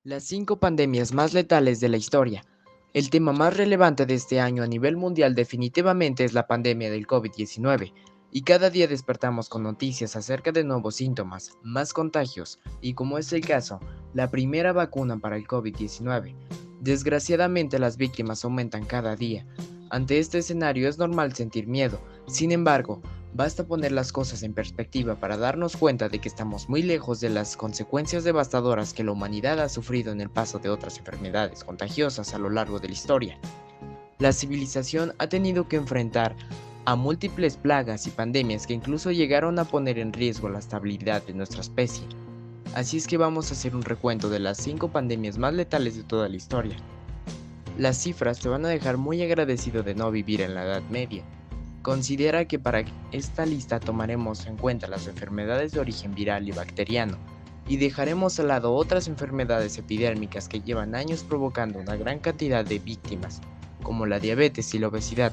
Las 5 pandemias más letales de la historia. El tema más relevante de este año a nivel mundial definitivamente es la pandemia del COVID-19, y cada día despertamos con noticias acerca de nuevos síntomas, más contagios, y como es el caso, la primera vacuna para el COVID-19. Desgraciadamente las víctimas aumentan cada día. Ante este escenario es normal sentir miedo, sin embargo, basta poner las cosas en perspectiva para darnos cuenta de que estamos muy lejos de las consecuencias devastadoras que la humanidad ha sufrido en el paso de otras enfermedades contagiosas a lo largo de la historia. La civilización ha tenido que enfrentar a múltiples plagas y pandemias que incluso llegaron a poner en riesgo la estabilidad de nuestra especie. Así es que vamos a hacer un recuento de las 5 pandemias más letales de toda la historia. Las cifras te van a dejar muy agradecido de no vivir en la Edad Media. Considera que para esta lista tomaremos en cuenta las enfermedades de origen viral y bacteriano, y dejaremos al lado otras enfermedades epidérmicas que llevan años provocando una gran cantidad de víctimas, como la diabetes y la obesidad.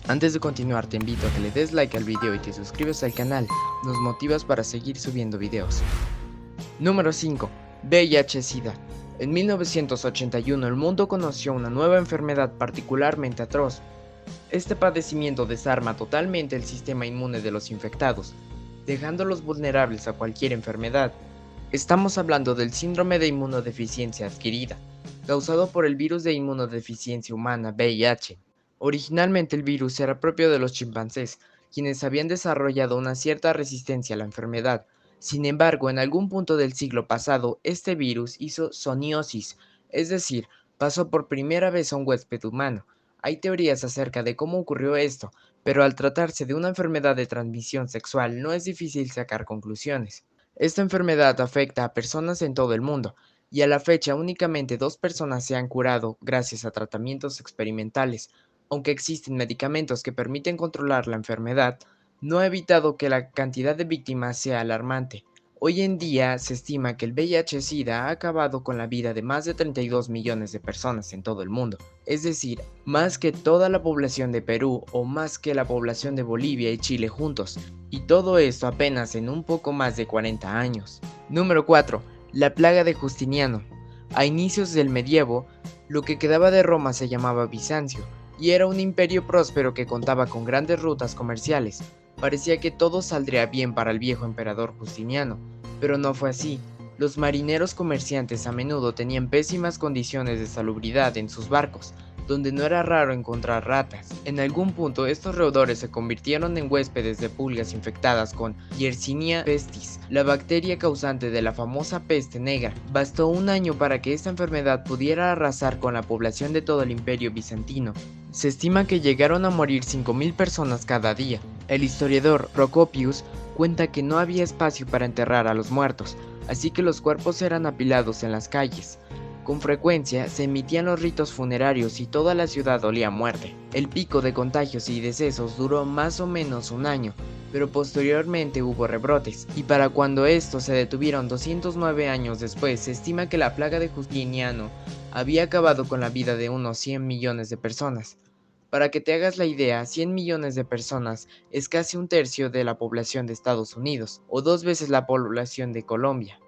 Antes de continuar, te invito a que le des like al video y te suscribas al canal, nos motivas para seguir subiendo videos. Número 5. VIH-Sida. En 1981 el mundo conoció una nueva enfermedad particularmente atroz. Este padecimiento desarma totalmente el sistema inmune de los infectados, dejándolos vulnerables a cualquier enfermedad. Estamos hablando del síndrome de inmunodeficiencia adquirida, causado por el virus de inmunodeficiencia humana VIH. Originalmente el virus era propio de los chimpancés, quienes habían desarrollado una cierta resistencia a la enfermedad. Sin embargo, en algún punto del siglo pasado, este virus hizo zooniosis, es decir, pasó por primera vez a un huésped humano. Hay teorías acerca de cómo ocurrió esto, pero al tratarse de una enfermedad de transmisión sexual no es difícil sacar conclusiones. Esta enfermedad afecta a personas en todo el mundo, y a la fecha únicamente 2 personas se han curado gracias a tratamientos experimentales. Aunque existen medicamentos que permiten controlar la enfermedad, no ha evitado que la cantidad de víctimas sea alarmante. Hoy en día se estima que el VIH-Sida ha acabado con la vida de más de 32 millones de personas en todo el mundo, es decir, más que toda la población de Perú o más que la población de Bolivia y Chile juntos, y todo esto apenas en un poco más de 40 años. Número 4. La plaga de Justiniano. A inicios del medievo, lo que quedaba de Roma se llamaba Bizancio, y era un imperio próspero que contaba con grandes rutas comerciales. Parecía que todo saldría bien para el viejo emperador Justiniano, pero no fue así. Los marineros comerciantes a menudo tenían pésimas condiciones de salubridad en sus barcos, donde no era raro encontrar ratas. En algún punto estos roedores se convirtieron en huéspedes de pulgas infectadas con Yersinia pestis, la bacteria causante de la famosa peste negra. Bastó un año para que esta enfermedad pudiera arrasar con la población de todo el imperio bizantino. Se estima que llegaron a morir 5.000 personas cada día. El historiador Procopius cuenta que no había espacio para enterrar a los muertos, así que los cuerpos eran apilados en las calles. Con frecuencia se emitían los ritos funerarios y toda la ciudad olía a muerte. El pico de contagios y decesos duró más o menos un año, pero posteriormente hubo rebrotes, y para cuando estos se detuvieron 209 años después, se estima que la plaga de Justiniano había acabado con la vida de unos 100 millones de personas. Para que te hagas la idea, 100 millones de personas es casi un tercio de la población de Estados Unidos, o 2 veces la población de Colombia.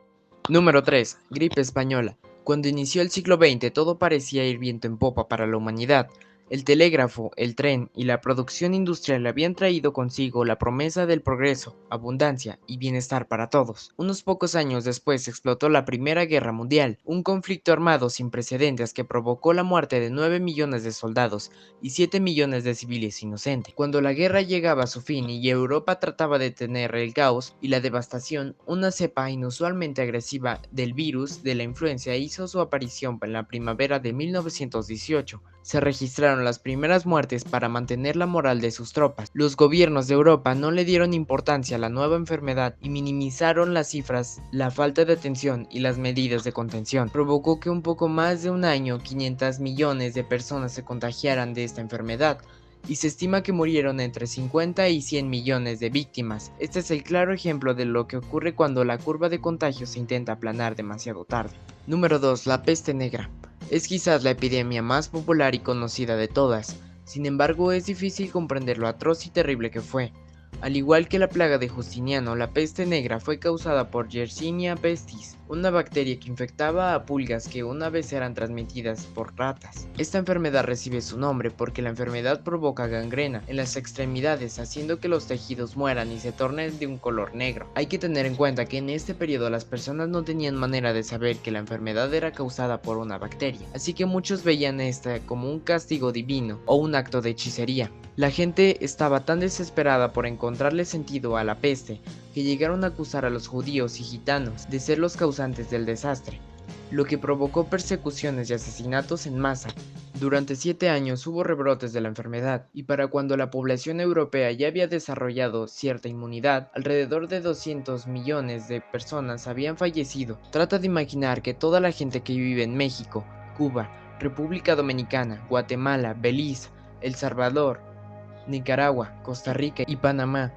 Número 3. Gripe española. Cuando inició el siglo XX todo parecía ir viento en popa para la humanidad. El telégrafo, el tren y la producción industrial habían traído consigo la promesa del progreso, abundancia y bienestar para todos. Unos pocos años después explotó la Primera Guerra Mundial, un conflicto armado sin precedentes que provocó la muerte de 9 millones de soldados y 7 millones de civiles inocentes. Cuando la guerra llegaba a su fin y Europa trataba de detener el caos y la devastación, una cepa inusualmente agresiva del virus de la influenza hizo su aparición en la primavera de 1918. Se registraron las primeras muertes para mantener la moral de sus tropas. Los gobiernos de Europa no le dieron importancia a la nueva enfermedad y minimizaron las cifras. La falta de atención y las medidas de contención provocó que un poco más de un año 500 millones de personas se contagiaran de esta enfermedad, y se estima que murieron entre 50 y 100 millones de víctimas. Este es el claro ejemplo de lo que ocurre cuando la curva de contagios se intenta aplanar demasiado tarde. Número 2. La peste negra. Es quizás la epidemia más popular y conocida de todas, sin embargo es difícil comprender lo atroz y terrible que fue. Al igual que la plaga de Justiniano, la peste negra fue causada por Yersinia pestis, una bacteria que infectaba a pulgas que una vez eran transmitidas por ratas. Esta enfermedad recibe su nombre porque la enfermedad provoca gangrena en las extremidades, haciendo que los tejidos mueran y se tornen de un color negro. Hay que tener en cuenta que en este periodo las personas no tenían manera de saber que la enfermedad era causada por una bacteria, así que muchos veían esta como un castigo divino o un acto de hechicería. La gente estaba tan desesperada por encontrarle sentido a la peste que llegaron a acusar a los judíos y gitanos de ser los causantes del desastre, lo que provocó persecuciones y asesinatos en masa. Durante 7 años hubo rebrotes de la enfermedad, y para cuando la población europea ya había desarrollado cierta inmunidad, alrededor de 200 millones de personas habían fallecido. Trata de imaginar que toda la gente que vive en México, Cuba, República Dominicana, Guatemala, Belice, El Salvador, Nicaragua, Costa Rica y Panamá.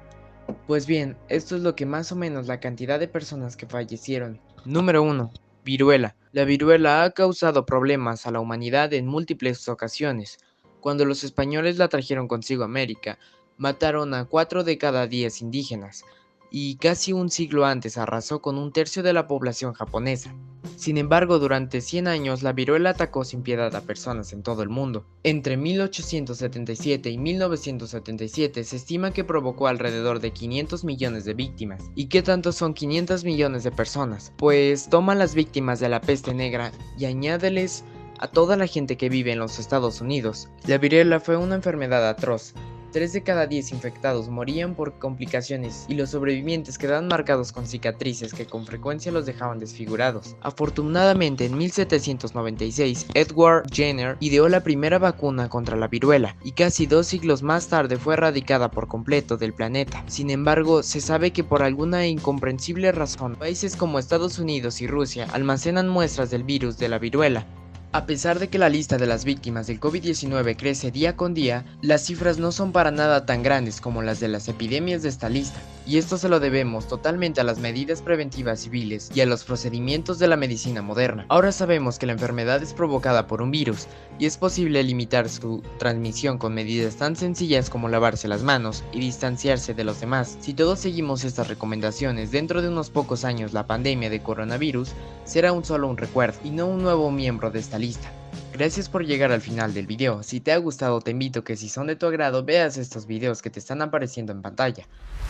Pues bien, esto es lo que más o menos la cantidad de personas que fallecieron. Número 1. Viruela. La viruela ha causado problemas a la humanidad en múltiples ocasiones. Cuando los españoles la trajeron consigo a América, mataron a 4 de cada 10 indígenas, y casi un siglo antes arrasó con un tercio de la población japonesa. Sin embargo, durante 100 años la viruela atacó sin piedad a personas en todo el mundo. Entre 1877 y 1977 se estima que provocó alrededor de 500 millones de víctimas. ¿Y qué tanto son 500 millones de personas? Pues toma las víctimas de la peste negra y añádeles a toda la gente que vive en los Estados Unidos. La viruela fue una enfermedad atroz. 3 de cada 10 infectados morían por complicaciones y los sobrevivientes quedaban marcados con cicatrices que con frecuencia los dejaban desfigurados. Afortunadamente, en 1796, Edward Jenner ideó la primera vacuna contra la viruela y casi 2 siglos más tarde fue erradicada por completo del planeta. Sin embargo, se sabe que por alguna incomprensible razón, países como Estados Unidos y Rusia almacenan muestras del virus de la viruela. A pesar de que la lista de las víctimas del COVID-19 crece día con día, las cifras no son para nada tan grandes como las de las epidemias de esta lista, y esto se lo debemos totalmente a las medidas preventivas civiles y a los procedimientos de la medicina moderna. Ahora sabemos que la enfermedad es provocada por un virus, y es posible limitar su transmisión con medidas tan sencillas como lavarse las manos y distanciarse de los demás. Si todos seguimos estas recomendaciones, dentro de unos pocos años la pandemia de coronavirus será solo un recuerdo y no un nuevo miembro de esta lista. Gracias por llegar al final del video. Si te ha gustado, te invito que si son de tu agrado veas estos videos que te están apareciendo en pantalla.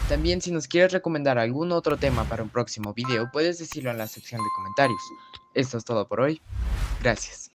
También, si nos quieres recomendar algún otro tema para un próximo video, puedes decirlo en la sección de comentarios. Esto es todo por hoy. Gracias.